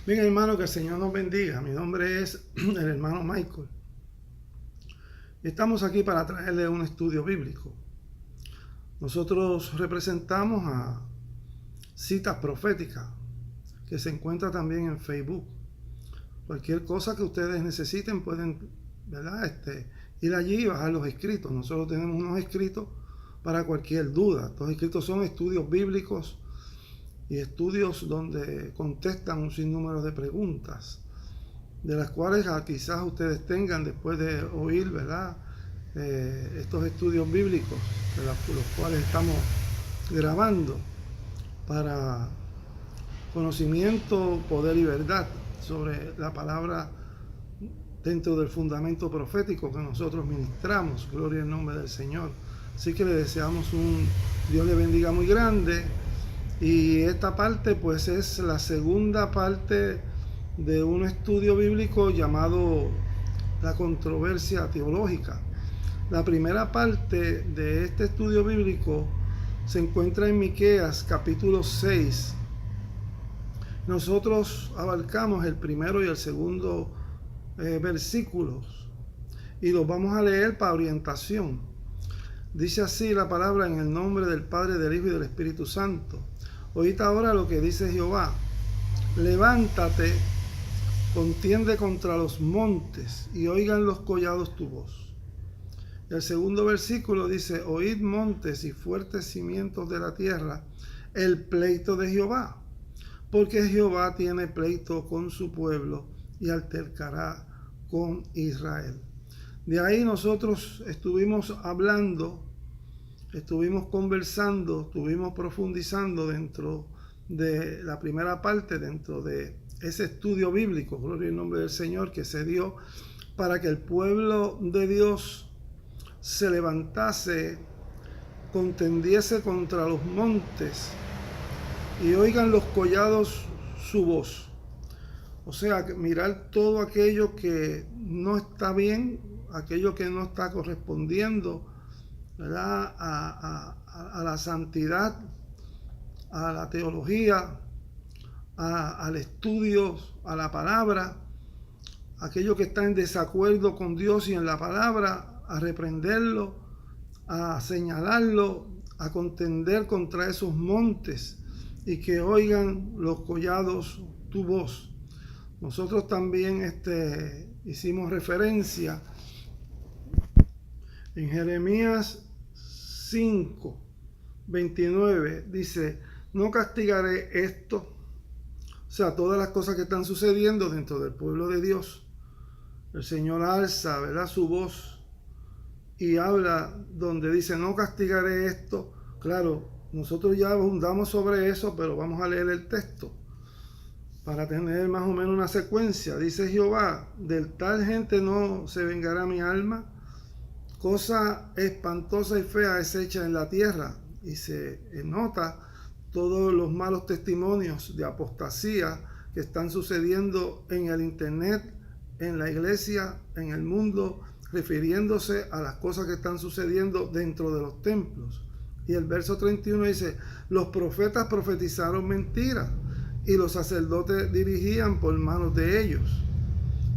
Bien, hermano, que el Señor nos bendiga. Mi nombre es el hermano Michael. Estamos aquí para traerle un estudio bíblico. Nosotros representamos a Citas Proféticas, que se encuentra también en Facebook. Cualquier cosa que ustedes necesiten pueden, ¿verdad? Ir allí y bajar los escritos. Nosotros tenemos unos escritos para cualquier duda. Estos escritos son estudios bíblicos y estudios donde contestan un sinnúmero de preguntas, de las cuales quizás ustedes tengan después de oír, ¿verdad? Estos estudios bíblicos, de los cuales estamos grabando para conocimiento, poder y verdad sobre la palabra dentro del fundamento profético que nosotros ministramos. Gloria al nombre del Señor. Así que le deseamos un Dios le bendiga muy grande. Y esta parte pues es la segunda parte de un estudio bíblico llamado la controversia teológica. La primera parte de este estudio bíblico se encuentra en Miqueas capítulo 6. Nosotros abarcamos el primero y el segundo versículos y los vamos a leer para orientación. Dice así la palabra: en el nombre del Padre, del Hijo y del Espíritu Santo. Oíd ahora lo que dice Jehová: levántate, contiende contra los montes, y oigan los collados tu voz. El segundo versículo dice: oíd montes y fuertes cimientos de la tierra, el pleito de Jehová, porque Jehová tiene pleito con su pueblo y altercará con Israel. De ahí nosotros estuvimos hablando, estuvimos conversando, estuvimos profundizando dentro de la primera parte, dentro de ese estudio bíblico, gloria al nombre del Señor, que se dio para que el pueblo de Dios se levantase, contendiese contra los montes y oigan los collados su voz. O sea, mirar todo aquello que no está bien, aquello que no está correspondiendo, ¿verdad? A la santidad, a la teología, al estudio, a la palabra, aquello que está en desacuerdo con Dios y en la palabra, a reprenderlo, a señalarlo, a contender contra esos montes y que oigan los collados tu voz. Nosotros también hicimos referencia en Jeremías 5, 29, dice: no castigaré esto. O sea, todas las cosas que están sucediendo dentro del pueblo de Dios. El Señor alza, ¿verdad?, su voz y habla donde dice: no castigaré esto. Claro, nosotros ya abundamos sobre eso, pero vamos a leer el texto para tener más o menos una secuencia. Dice Jehová: del tal gente no se vengará mi alma. Cosa espantosa y fea es hecha en la tierra. Y se nota todos los malos testimonios de apostasía que están sucediendo en el internet, en la iglesia, en el mundo, refiriéndose a las cosas que están sucediendo dentro de los templos. Y el verso 31 dice: los profetas profetizaron mentiras y los sacerdotes dirigían por manos de ellos.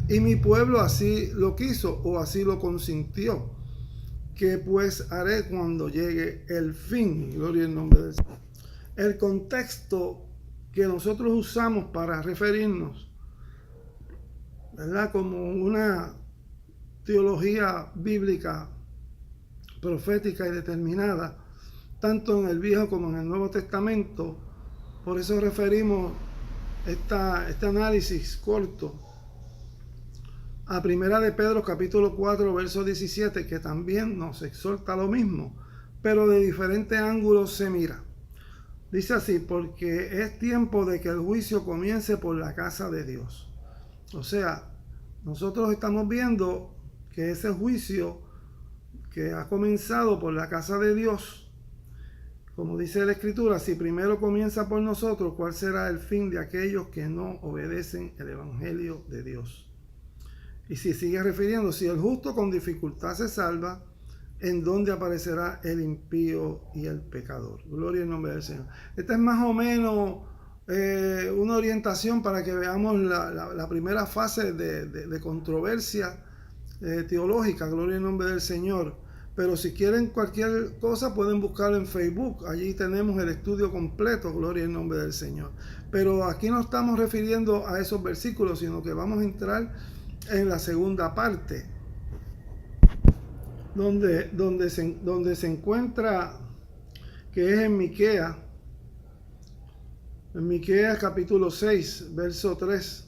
Y mi pueblo así lo quiso, o así lo consintió. ¿Qué pues haré cuando llegue el fin? Gloria al nombre del Señor. El contexto que nosotros usamos para referirnos, ¿verdad?, como una teología bíblica, profética y determinada, tanto en el Viejo como en el Nuevo Testamento. Por eso referimos este análisis corto a Primera de Pedro capítulo 4 verso 17, que también nos exhorta lo mismo, pero de diferentes ángulos se mira. Dice así: porque es tiempo de que el juicio comience por la casa de Dios. O sea, nosotros estamos viendo que ese juicio que ha comenzado por la casa de Dios, como dice la Escritura, si primero comienza por nosotros, ¿cuál será el fin de aquellos que no obedecen el Evangelio de Dios? Y si sigue refiriendo: si el justo con dificultad se salva, ¿en dónde aparecerá el impío y el pecador? Gloria al nombre del Señor. Esta es más o menos una orientación para que veamos la primera fase de controversia teológica, gloria al nombre del Señor. Pero si quieren cualquier cosa pueden buscarlo en Facebook, allí tenemos el estudio completo, gloria al nombre del Señor. Pero aquí no estamos refiriendo a esos versículos, sino que vamos a entrar en la segunda parte, donde se encuentra, que es en Miqueas capítulo 6, verso 3.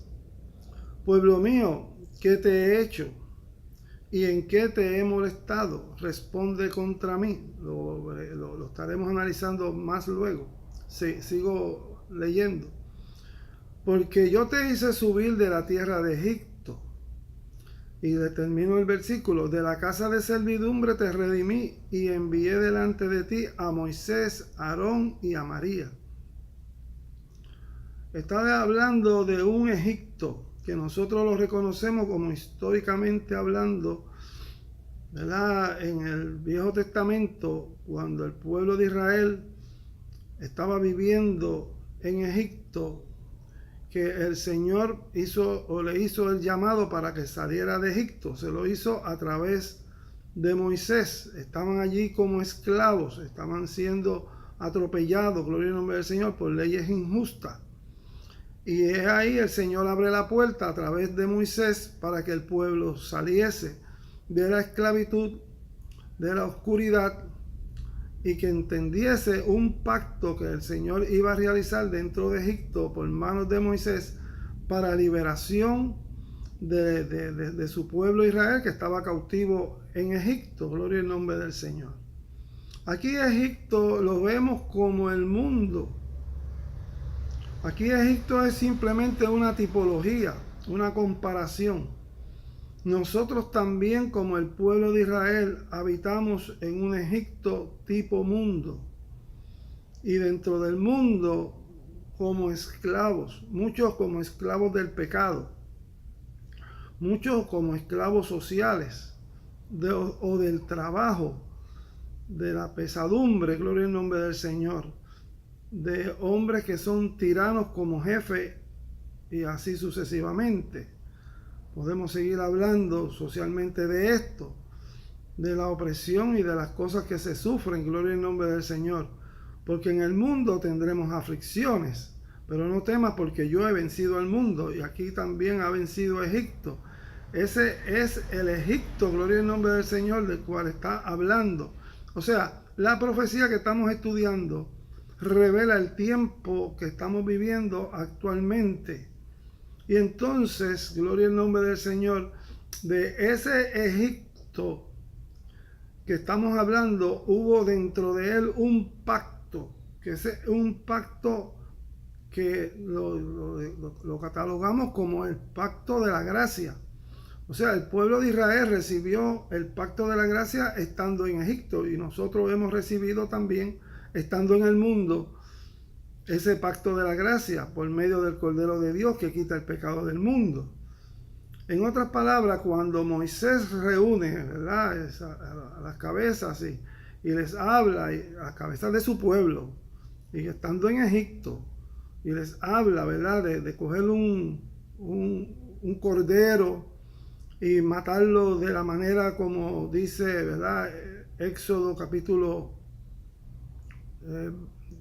Pueblo mío, ¿qué te he hecho? ¿Y en qué te he molestado? Responde contra mí. Lo estaremos analizando más luego. Sí, sigo leyendo. Porque yo te hice subir de la tierra de Egipto. Y termino el versículo. De la casa de servidumbre te redimí y envié delante de ti a Moisés, a Aarón y a María. Está hablando de un Egipto que nosotros lo reconocemos como históricamente hablando, ¿verdad? En el Viejo Testamento, cuando el pueblo de Israel estaba viviendo en Egipto, que el Señor le hizo el llamado para que saliera de Egipto. Se lo hizo a través de Moisés. Estaban allí como esclavos, estaban siendo atropellados, gloria al nombre del Señor, por leyes injustas. Y es ahí el Señor abre la puerta a través de Moisés para que el pueblo saliese de la esclavitud, de la oscuridad, y que entendiese un pacto que el Señor iba a realizar dentro de Egipto por manos de Moisés para liberación de su pueblo Israel que estaba cautivo en Egipto. Gloria al nombre del Señor. Aquí Egipto lo vemos como el mundo. Aquí Egipto es simplemente una tipología, una comparación. Nosotros también, como el pueblo de Israel, habitamos en un Egipto tipo mundo. Y dentro del mundo, como esclavos, muchos como esclavos del pecado, muchos como esclavos sociales o del trabajo, de la pesadumbre, gloria al nombre del Señor, de hombres que son tiranos como jefe y así sucesivamente. Podemos seguir hablando socialmente de esto, de la opresión y de las cosas que se sufren, gloria al nombre del Señor. Porque en el mundo tendremos aflicciones, pero no temas porque yo he vencido al mundo y aquí también ha vencido Egipto. Ese es el Egipto, gloria al nombre del Señor, del cual está hablando. O sea, la profecía que estamos estudiando revela el tiempo que estamos viviendo actualmente. Y entonces, gloria al nombre del Señor, de ese Egipto que estamos hablando, hubo dentro de él un pacto, que es un pacto que lo catalogamos como el pacto de la gracia. O sea, el pueblo de Israel recibió el pacto de la gracia estando en Egipto y nosotros hemos recibido también, estando en el mundo, ese pacto de la gracia por medio del Cordero de Dios que quita el pecado del mundo. En otras palabras, cuando Moisés reúne, ¿verdad?, a las cabezas y les habla a las cabezas de su pueblo, y estando en Egipto, y les habla, ¿verdad?, de coger un cordero y matarlo de la manera como dice, ¿verdad?, Éxodo capítulo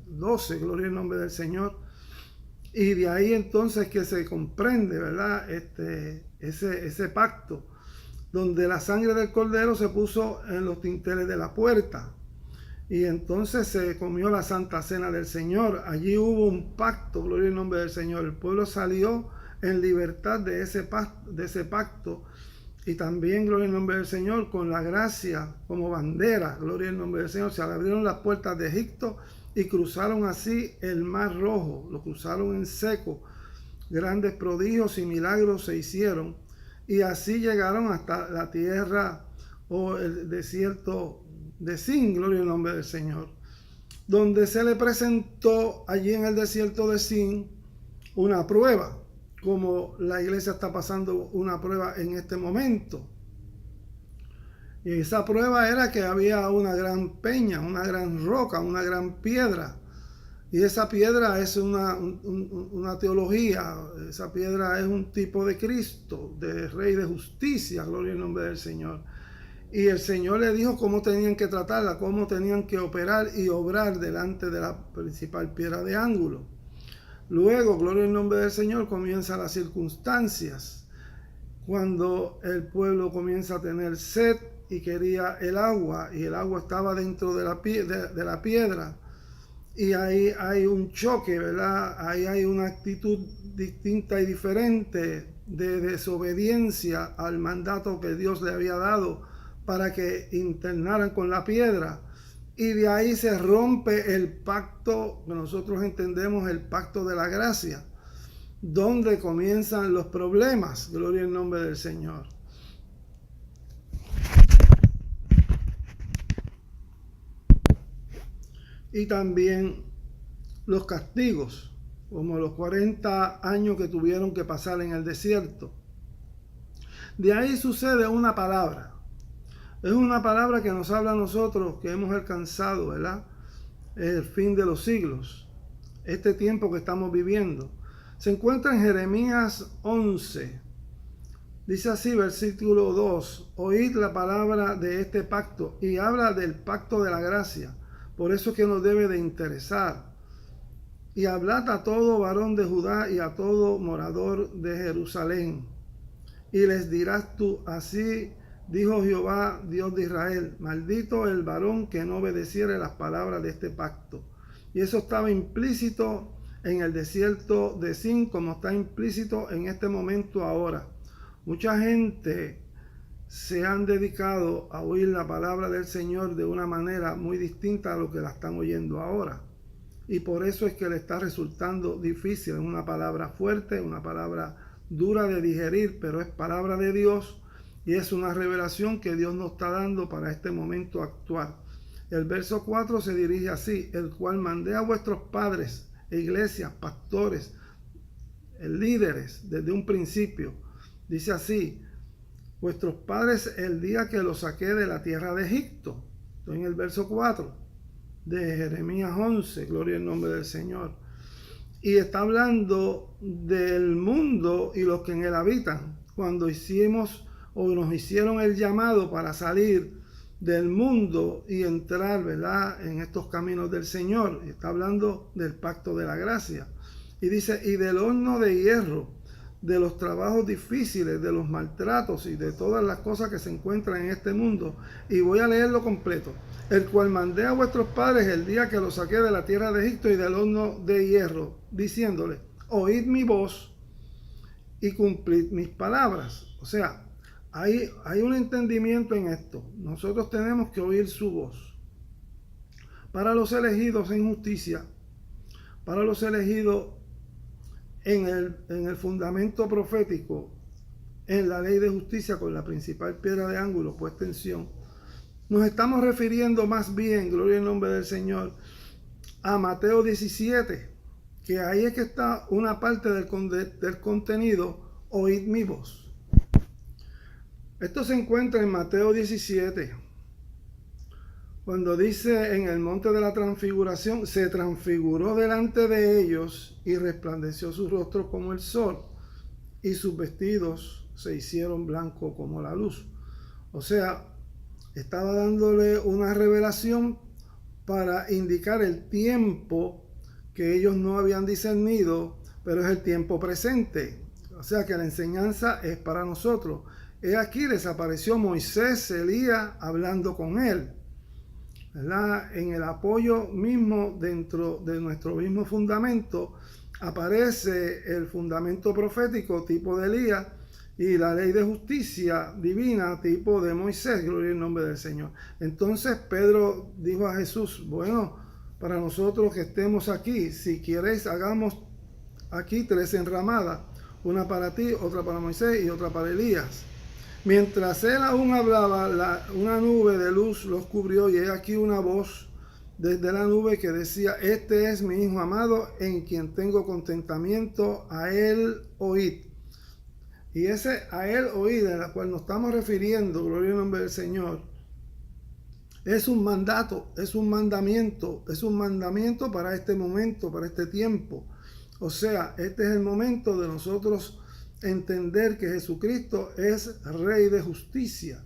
12, gloria al nombre del Señor. Y de ahí entonces que se comprende, ¿verdad?, ese pacto, donde la sangre del cordero se puso en los dinteles de la puerta. Y entonces se comió la Santa Cena del Señor. Allí hubo un pacto, gloria al nombre del Señor. El pueblo salió en libertad de ese pacto. Y también, gloria al nombre del Señor, con la gracia como bandera, gloria al nombre del Señor. Se abrieron las puertas de Egipto y cruzaron así el Mar Rojo. Lo cruzaron en seco. Grandes prodigios y milagros se hicieron. Y así llegaron hasta la tierra o el desierto de Sin, gloria al nombre del Señor, donde se le presentó allí en el desierto de Sin una prueba, como la iglesia está pasando una prueba en este momento. Y esa prueba era que había una gran peña, una gran roca, una gran piedra, Y esa piedra es una teología, esa piedra es un tipo de Cristo, de Rey de justicia, gloria al nombre del Señor. Y el Señor le dijo cómo tenían que tratarla, cómo tenían que operar y obrar delante de la principal piedra de ángulo. Luego, gloria al nombre del Señor, comienzan las circunstancias. Cuando el pueblo comienza a tener sed y quería el agua, y el agua estaba dentro de la piedra, y ahí hay un choque, ¿verdad? Ahí hay una actitud distinta y diferente de desobediencia al mandato que Dios le había dado para que internaran con la piedra. Y de ahí se rompe el pacto que nosotros entendemos, el pacto de la gracia, donde comienzan los problemas. Gloria al nombre del Señor. Y también los castigos, como los 40 años que tuvieron que pasar en el desierto. De ahí sucede una palabra. Es una palabra que nos habla a nosotros que hemos alcanzado, ¿verdad? El fin de los siglos. Este tiempo que estamos viviendo. Se encuentra en Jeremías 11. Dice así, versículo 2. Oíd la palabra de este pacto. Y habla del pacto de la gracia. Por eso es que nos debe de interesar. Y hablad a todo varón de Judá y a todo morador de Jerusalén. Y les dirás tú, así dijo Jehová, Dios de Israel, maldito el varón que no obedeciere las palabras de este pacto. Y eso estaba implícito en el desierto de Sin, como está implícito en este momento ahora. Mucha gente se han dedicado a oír la palabra del Señor de una manera muy distinta a lo que la están oyendo ahora. Y por eso es que le está resultando difícil. Es una palabra fuerte, una palabra dura de digerir, pero es palabra de Dios y es una revelación que Dios nos está dando para este momento actual. El verso 4 se dirige así: el cual mandé a vuestros padres, iglesias, pastores, líderes, desde un principio. Dice así: vuestros padres el día que los saqué de la tierra de Egipto. Estoy en el verso 4 de Jeremías 11, gloria al nombre del Señor. Y está hablando del mundo y los que en él habitan. Cuando hicimos o nos hicieron el llamado para salir del mundo y entrar, ¿verdad?, en estos caminos del Señor. Y está hablando del pacto de la gracia. Y dice, y del horno de hierro, de los trabajos difíciles, de los maltratos y de todas las cosas que se encuentran en este mundo. Y voy a leerlo completo. El cual mandé a vuestros padres el día que los saqué de la tierra de Egipto y del horno de hierro, diciéndole, oíd mi voz y cumplid mis palabras. O sea, hay un entendimiento en esto. Nosotros tenemos que oír su voz. Para los elegidos en justicia, para los elegidos en el fundamento profético, en la ley de justicia con la principal piedra de ángulo puesta en Sión, nos estamos refiriendo más bien, gloria al nombre del Señor, a Mateo 17, que ahí es que está una parte del contenido, oíd mi voz. Esto se encuentra en Mateo 17, cuando dice en el monte de la transfiguración, se transfiguró delante de ellos y resplandeció su rostro como el sol, y sus vestidos se hicieron blancos como la luz. O sea, estaba dándole una revelación para indicar el tiempo que ellos no habían discernido, pero es el tiempo presente. O sea que la enseñanza es para nosotros. He aquí desapareció Moisés, Elías, hablando con él, ¿verdad? En el apoyo mismo dentro de nuestro mismo fundamento aparece el fundamento profético tipo de Elías y la ley de justicia divina tipo de Moisés, gloria al nombre del Señor. Entonces Pedro dijo a Jesús, bueno, para nosotros que estemos aquí, si quieres hagamos aquí 3 enramadas, una para ti, otra para Moisés y otra para Elías. Mientras él aún hablaba, una nube de luz los cubrió y he aquí una voz desde la nube que decía, este es mi Hijo amado en quien tengo contentamiento, a él oíd. Y ese a él oíd, en la cual nos estamos refiriendo, gloria al nombre del Señor, Es un mandato, es un mandamiento para este momento, para este tiempo. O sea, este es el momento de nosotros entender que Jesucristo es Rey de justicia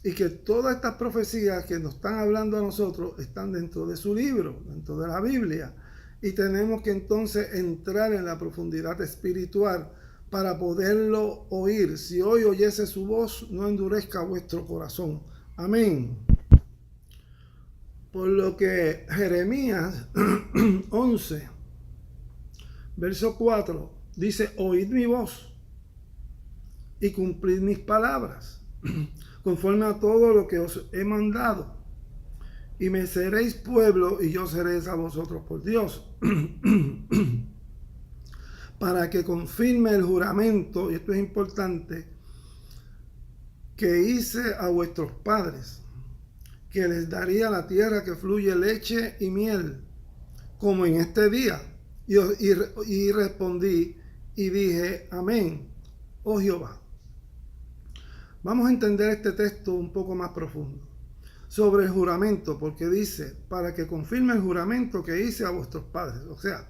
y que todas estas profecías que nos están hablando a nosotros están dentro de su libro, dentro de la Biblia. Y tenemos que entonces entrar en la profundidad espiritual para poderlo oír. Si hoy oyese su voz, no endurezca vuestro corazón. Amén. Por lo que Jeremías 11, verso 4, dice: oíd mi voz y cumplid mis palabras, conforme a todo lo que os he mandado. Y me seréis pueblo y yo seré a vosotros por Dios. Para que confirme el juramento, y esto es importante, que hice a vuestros padres, que les daría la tierra que fluye leche y miel, como en este día. Y respondí y dije: amén, oh Jehová. Vamos a entender este texto un poco más profundo sobre el juramento, porque dice: para que confirme el juramento que hice a vuestros padres. O sea,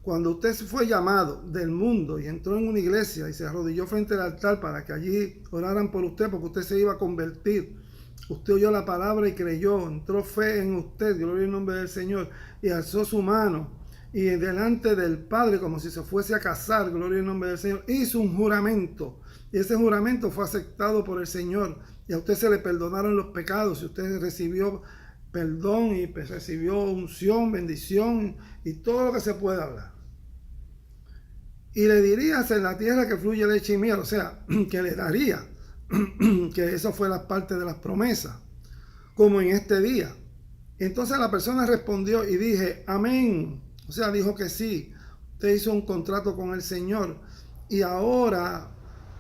cuando usted fue llamado del mundo y entró en una iglesia y se arrodilló frente al altar para que allí oraran por usted, porque usted se iba a convertir, usted oyó la palabra y creyó, entró fe en usted, gloria al nombre del Señor, y alzó su mano y delante del Padre, como si se fuese a casar, gloria al nombre del Señor, hizo un juramento, y ese juramento fue aceptado por el Señor, y a usted se le perdonaron los pecados, y usted recibió perdón y recibió unción, bendición y todo lo que se pueda hablar. Y le dirías: en la tierra que fluye leche y miel, o sea, que le daría, que eso fue la parte de las promesas, como en este día. Entonces la persona respondió y dije: amén. O sea, dijo que sí. Usted hizo un contrato con el Señor y ahora,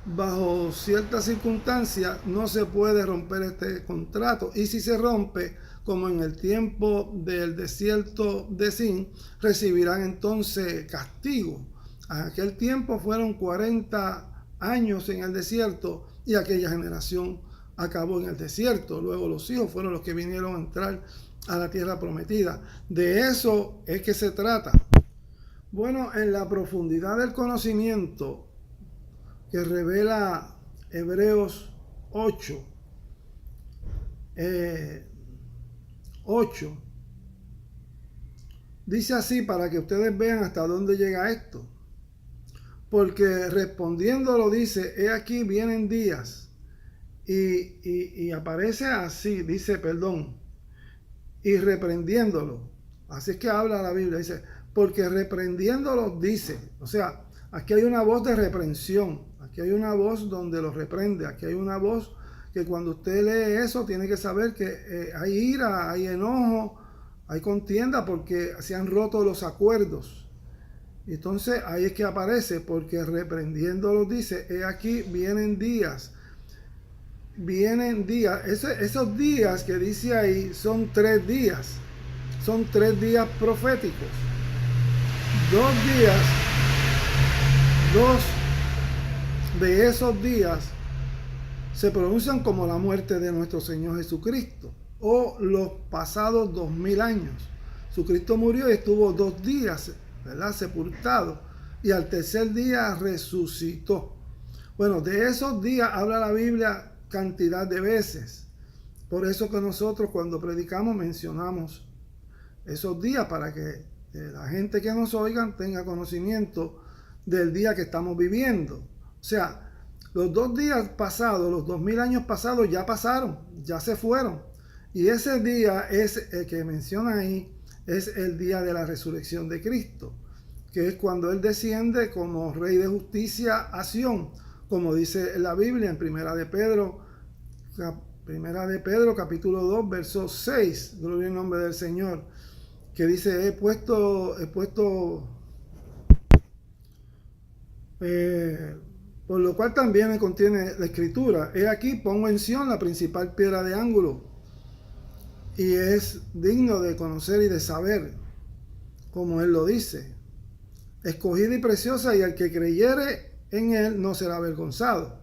bajo ciertas circunstancias, no se puede romper este contrato. Y si se rompe, como en el tiempo del desierto de Sin, recibirán entonces castigo. A aquel tiempo fueron 40 años en el desierto y aquella generación acabó en el desierto. Luego los hijos fueron los que vinieron a entrar a la tierra prometida. De eso es que se trata. Bueno, en la profundidad del conocimiento que revela Hebreos 8, dice así, para que ustedes vean hasta dónde llega esto. Porque respondiéndolo dice: he aquí vienen días, y aparece así, dice, perdón, y reprendiéndolo. Así es que habla la Biblia, dice: porque reprendiéndolo dice, o sea, aquí hay una voz de reprensión, aquí hay una voz donde los reprende, aquí hay una voz que cuando usted lee eso tiene que saber que hay ira, hay enojo, hay contienda porque se han roto los acuerdos. Entonces ahí es que aparece: porque reprendiéndolos dice, he aquí vienen días. Vienen días. Esos días que dice ahí son 3 días. Son 3 días proféticos. 2 días, 2 de esos días se pronuncian como la muerte de nuestro Señor Jesucristo, o los pasados 2000 años. Jesucristo murió y estuvo 2 días, ¿verdad?, sepultado, y al tercer día resucitó. Bueno, de esos días habla la Biblia cantidad de veces. Por eso que nosotros cuando predicamos mencionamos esos días, para que la gente que nos oigan tenga conocimiento del día que estamos viviendo. O sea, los 2 días pasados, los 2000 años pasados ya pasaron, ya se fueron. Y ese día es el que menciona ahí, es el día de la resurrección de Cristo, que es cuando Él desciende como Rey de justicia a Sión, como dice la Biblia en Primera de Pedro capítulo 2, verso 6, gloria al nombre del Señor, que dice: por lo cual también me contiene la escritura: he aquí pongo en Sión la principal piedra de ángulo, y es digno de conocer y de saber, como Él lo dice, escogida y preciosa, y el que creyere en Él no será avergonzado.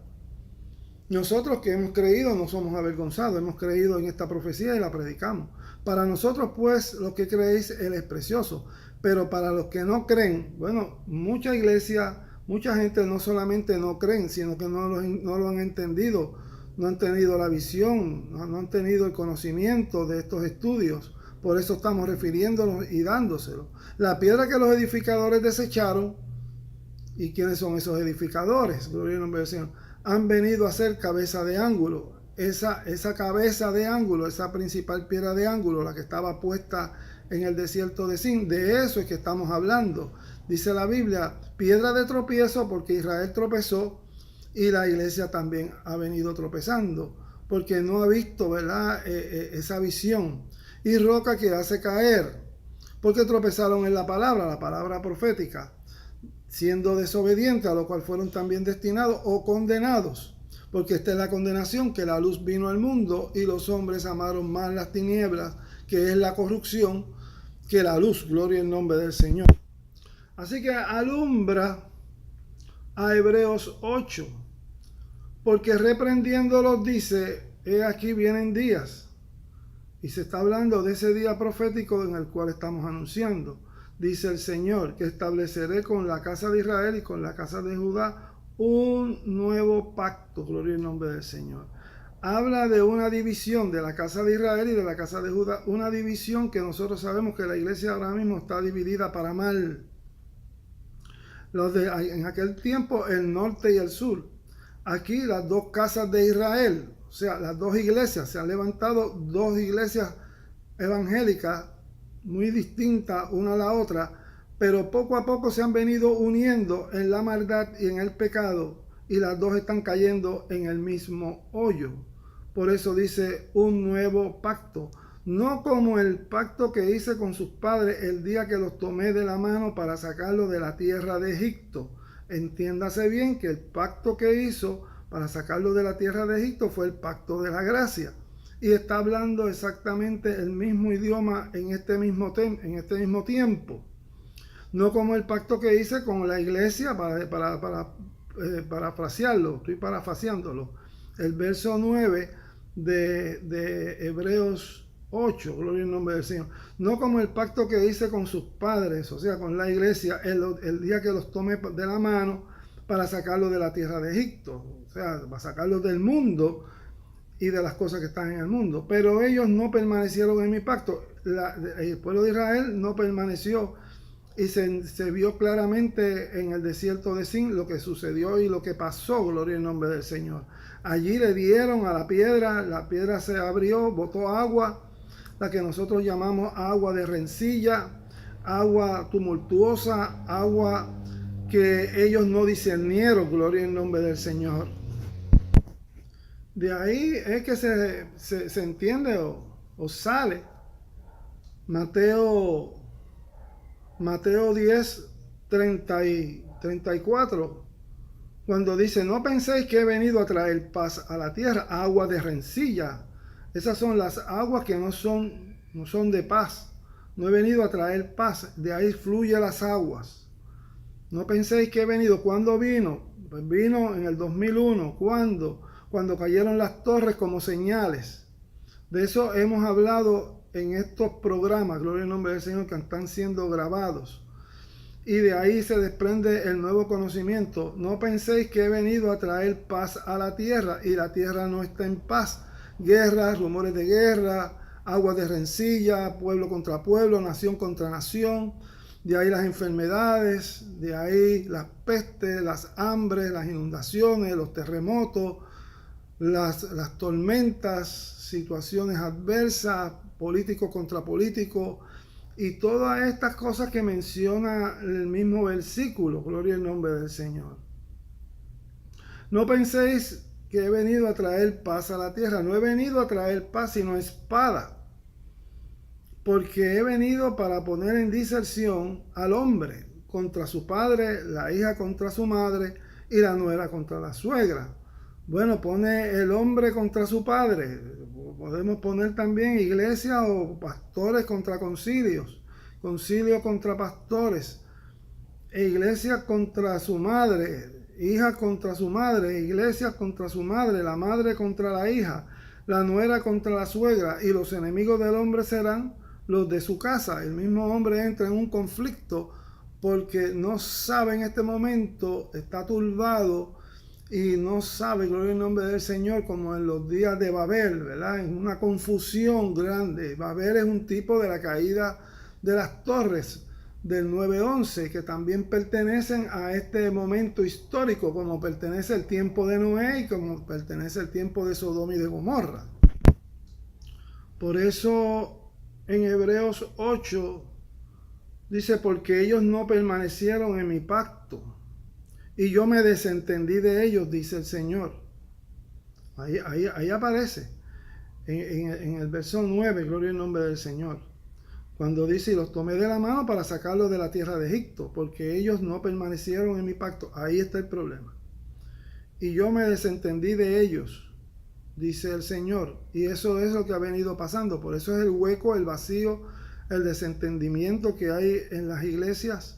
Nosotros que hemos creído no somos avergonzados, hemos creído en esta profecía y la predicamos. Para nosotros, pues, los que creéis, Él es precioso. Pero para los que no creen, bueno, mucha iglesia, mucha gente no solamente no creen, sino que no lo han entendido, no han tenido la visión, no han tenido el conocimiento de estos estudios. Por eso estamos refiriéndolos y dándoselos. La piedra que los edificadores desecharon, ¿y quiénes son esos edificadores? Gloria al nombre del Señor. Han venido a ser cabeza de ángulo. Esa cabeza de ángulo, esa principal piedra de ángulo, la que estaba puesta en el desierto de Sin, de eso es que estamos hablando. Dice la Biblia, piedra de tropiezo porque Israel tropezó y la iglesia también ha venido tropezando porque no ha visto, ¿verdad? Esa visión. Y roca que hace caer porque tropezaron en la palabra profética, siendo desobedientes, a lo cual fueron también destinados o condenados. Porque esta es la condenación, que la luz vino al mundo y los hombres amaron más las tinieblas, que es la corrupción, que la luz. Gloria al nombre del Señor. Así que alumbra a Hebreos 8, porque reprendiéndolos dice, he aquí vienen días. Y se está hablando de ese día profético en el cual estamos anunciando. Dice el Señor, que estableceré con la casa de Israel y con la casa de Judá un nuevo pacto. Gloria al nombre del Señor. Habla de una división de la casa de Israel y de la casa de Judá. Una división que nosotros sabemos que la iglesia ahora mismo está dividida para mal. En aquel tiempo el norte y el sur. Aquí las dos casas de Israel, o sea, las dos iglesias. Se han levantado dos iglesias evangélicas muy distintas una a la otra, pero poco a poco se han venido uniendo en la maldad y en el pecado, y las dos están cayendo en el mismo hoyo. Por eso dice un nuevo pacto, no como el pacto que hice con sus padres el día que los tomé de la mano para sacarlos de la tierra de Egipto. Entiéndase bien que el pacto que hizo para sacarlos de la tierra de Egipto fue el pacto de la gracia. Y está hablando exactamente el mismo idioma en este mismo tiempo. No como el pacto que hice con la iglesia, parafrasearlo, estoy parafraseándolo. El verso 9 de Hebreos 8, gloria al nombre del Señor. No como el pacto que hice con sus padres, o sea, con la iglesia, el día que los tomé de la mano para sacarlos de la tierra de Egipto, o sea, para sacarlos del mundo y de las cosas que están en el mundo. Pero ellos no permanecieron en mi pacto. El pueblo de Israel no permaneció, y se vio claramente en el desierto de Sin lo que sucedió y lo que pasó. Gloria al nombre del Señor. Allí le dieron a la piedra se abrió, botó agua, la que nosotros llamamos agua de rencilla, agua tumultuosa, agua que ellos no discernieron. Gloria al nombre del Señor. De ahí es que se entiende o sale Mateo 10, 34, cuando dice, no penséis que he venido a traer paz a la tierra, agua de rencilla. Esas son las aguas que no son de paz. No he venido a traer paz, de ahí fluyen las aguas. No penséis que he venido. ¿Cuándo vino? Pues vino en el 2001. ¿Cuándo? Cuando cayeron las torres como señales. De eso hemos hablado en estos programas, gloria al nombre del Señor, que están siendo grabados. Y de ahí se desprende el nuevo conocimiento. No penséis que he venido a traer paz a la tierra, y la tierra no está en paz. Guerras, rumores de guerra, aguas de rencilla, pueblo contra pueblo, nación contra nación. De ahí las enfermedades, de ahí las pestes, las hambres, las inundaciones, los terremotos, las tormentas, situaciones adversas, político contra político, y todas estas cosas que menciona el mismo versículo. Gloria al nombre del Señor. No penséis que he venido a traer paz a la tierra. No he venido a traer paz, sino espada. Porque he venido para poner en diserción al hombre contra su padre, la hija contra su madre y la nuera contra la suegra. Bueno, pone el hombre contra su padre. Podemos poner también iglesia o pastores contra concilios, concilio contra pastores, e iglesia contra su madre, hija contra su madre, iglesia contra su madre, la madre contra la hija, la nuera contra la suegra, y los enemigos del hombre serán los de su casa. El mismo hombre entra en un conflicto porque no sabe en este momento, está turbado y no sabe, gloria al nombre del Señor, como en los días de Babel, ¿verdad? En una confusión grande. Babel es un tipo de la caída de las torres del 9-11, que también pertenecen a este momento histórico, como pertenece el tiempo de Noé y como pertenece el tiempo de Sodoma y de Gomorra. Por eso en Hebreos 8 dice, porque ellos no permanecieron en mi pacto y yo me desentendí de ellos, dice el Señor. Ahí aparece en el verso 9, gloria al nombre del Señor. Cuando dice, y los tomé de la mano para sacarlos de la tierra de Egipto, porque ellos no permanecieron en mi pacto. Ahí está el problema. Y yo me desentendí de ellos, dice el Señor. Y eso es lo que ha venido pasando. Por eso es el hueco, el vacío, el desentendimiento que hay en las iglesias.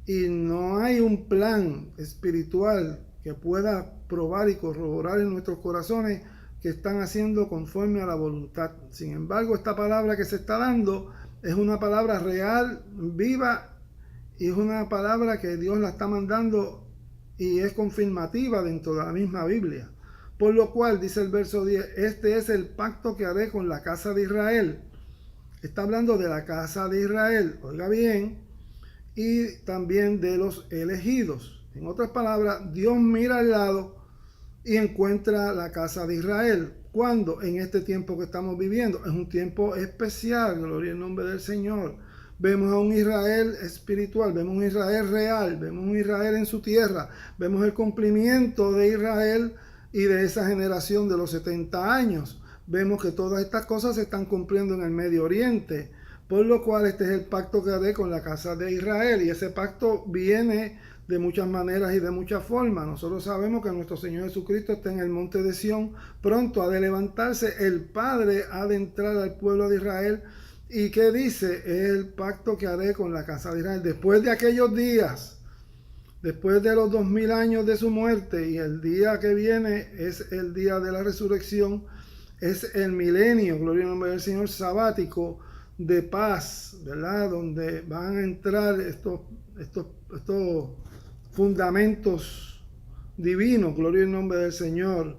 Y no hay un plan espiritual que pueda probar y corroborar en nuestros corazones que están haciendo conforme a la voluntad. Sin embargo, esta palabra que se está dando es una palabra real, viva, y es una palabra que Dios la está mandando y es confirmativa dentro de la misma Biblia. Por lo cual, dice el verso 10, este es el pacto que haré con la casa de Israel. Está hablando de la casa de Israel, oiga bien, y también de los elegidos. En otras palabras, Dios mira al lado y encuentra la casa de Israel. ¿Cuándo? En este tiempo que estamos viviendo. Es un tiempo especial, gloria al nombre del Señor. Vemos a un Israel espiritual, vemos un Israel real, vemos un Israel en su tierra, vemos el cumplimiento de Israel y de esa generación de los 70 años. Vemos que todas estas cosas se están cumpliendo en el Medio Oriente, por lo cual este es el pacto que haré con la casa de Israel, y ese pacto viene de muchas maneras y de muchas formas. Nosotros sabemos que nuestro Señor Jesucristo está en el monte de Sión, pronto ha de levantarse, el Padre ha de entrar al pueblo de Israel. ¿Y qué dice? Es el pacto que haré con la casa de Israel. Después de aquellos días, después de los 2000 años de su muerte, y el día que viene es el día de la resurrección, es el milenio, gloria al nombre del Señor, sabático, de paz, ¿verdad? Donde van a entrar estos fundamentos divinos, gloria al nombre del Señor,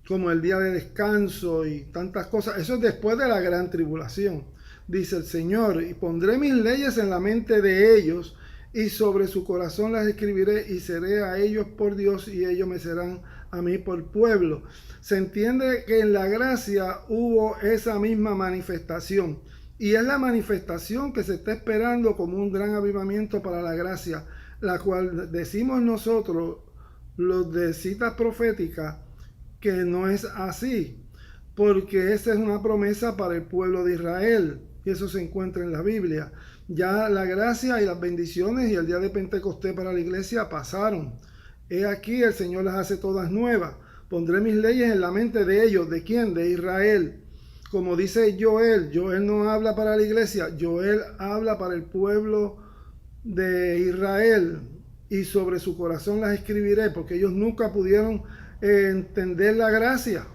como el día de descanso y tantas cosas. Eso es después de la gran tribulación, dice el Señor, y pondré mis leyes en la mente de ellos y sobre su corazón las escribiré y seré a ellos por Dios y ellos me serán a mí por pueblo. Se entiende que en la gracia hubo esa misma manifestación y es la manifestación que se está esperando como un gran avivamiento para la gracia, la cual decimos nosotros, los de citas proféticas, que no es así, porque esa es una promesa para el pueblo de Israel, y eso se encuentra en la Biblia. Ya la gracia y las bendiciones y el día de Pentecostés para la iglesia pasaron. He aquí el Señor las hace todas nuevas. Pondré mis leyes en la mente de ellos. ¿De quién? De Israel. Como dice Joel, Joel no habla para la iglesia, Joel habla para el pueblo de Israel, y sobre su corazón las escribiré, porque ellos nunca pudieron entender la gracia.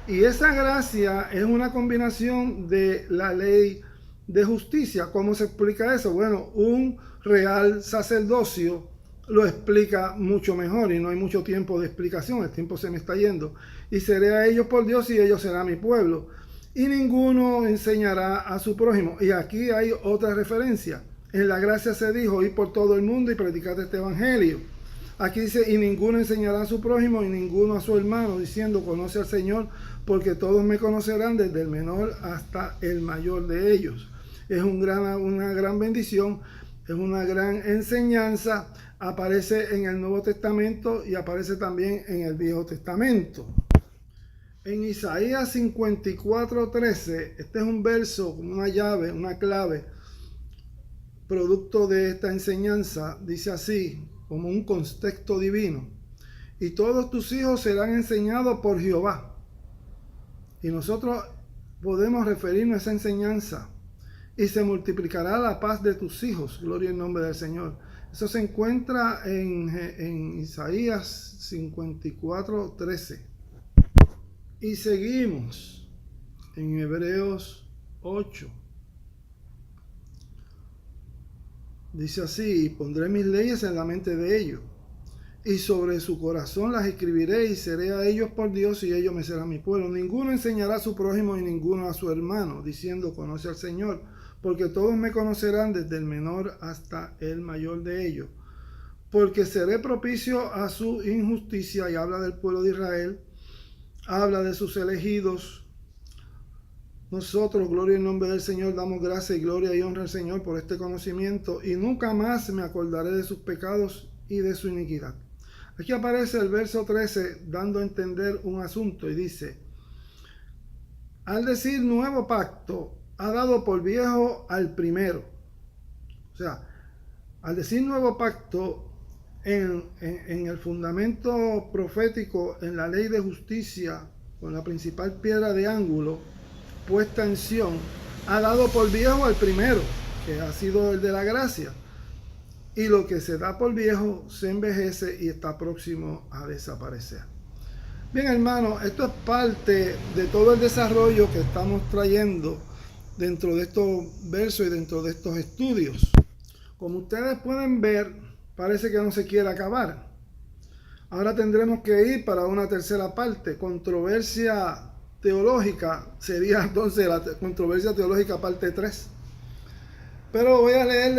Y esa gracia es una combinación de la ley de justicia. ¿Cómo se explica eso? Bueno, un real sacerdocio lo explica mucho mejor y no hay mucho tiempo de explicación, el tiempo se me está yendo. Y seré a ellos por Dios y ellos serán mi pueblo. Y ninguno enseñará a su prójimo. Y aquí hay otra referencia. En la gracia se dijo, ir por todo el mundo y predicar este evangelio. Aquí dice, y ninguno enseñará a su prójimo y ninguno a su hermano, diciendo, conoce al Señor, porque todos me conocerán, desde el menor hasta el mayor de ellos. Es una gran bendición, es una gran enseñanza. Aparece en el Nuevo Testamento y aparece también en el Viejo Testamento. En Isaías 54:13, este es un verso, una llave, una clave, producto de esta enseñanza. Dice así, como un contexto divino: y todos tus hijos serán enseñados por Jehová. Y nosotros podemos referirnos a esa enseñanza. Y se multiplicará la paz de tus hijos. Gloria al nombre del Señor. Eso se encuentra en Isaías 54:13. Y seguimos en Hebreos 8. Dice así: y pondré mis leyes en la mente de ellos, y sobre su corazón las escribiré, y seré a ellos por Dios, y ellos me serán mi pueblo. Ninguno enseñará a su prójimo y ninguno a su hermano, diciendo: conoce al Señor, porque todos me conocerán, desde el menor hasta el mayor de ellos. Porque seré propicio a su injusticia. Y habla del pueblo de Israel, habla de sus elegidos. Nosotros, gloria en nombre del Señor, damos gracia y gloria y honra al Señor por este conocimiento, y nunca más me acordaré de sus pecados y de su iniquidad. Aquí aparece el verso 13 dando a entender un asunto, y dice: al decir nuevo pacto, ha dado por viejo al primero. O sea, al decir nuevo pacto, en el fundamento profético, en la ley de justicia, con la principal piedra de ángulo puesta en Sión, ha dado por viejo al primero, que ha sido el de la gracia. Y lo que se da por viejo se envejece y está próximo a desaparecer. Bien, hermanos, esto es parte de todo el desarrollo que estamos trayendo dentro de estos versos y dentro de estos estudios. Como ustedes pueden ver, parece que no se quiere acabar. Ahora tendremos que ir para una tercera parte. Controversia teológica sería entonces la controversia teológica parte 3. Pero voy a leer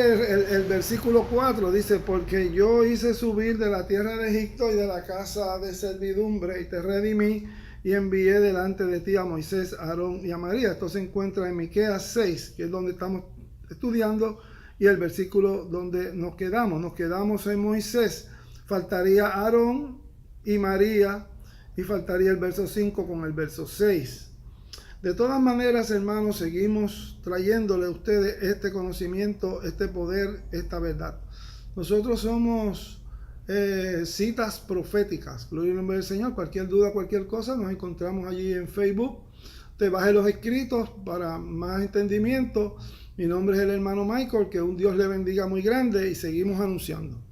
el versículo 4. Dice: porque yo hice subir de la tierra de Egipto y de la casa de servidumbre, y te redimí y envié delante de ti a Moisés, a Aarón y a María. Esto se encuentra en Miqueas 6, que es donde estamos estudiando, y el versículo donde nos quedamos en Moisés. Faltaría Aarón y María, y faltaría el verso 5 con el verso 6. De todas maneras, hermanos, seguimos trayéndole a ustedes este conocimiento, este poder, esta verdad. Nosotros somos citas proféticas. Gloria al nombre del Señor. Cualquier duda, cualquier cosa, nos encontramos allí en Facebook. Te bajé los escritos para más entendimiento. Mi nombre es el hermano Michael. Que un Dios le bendiga muy grande, y seguimos anunciando.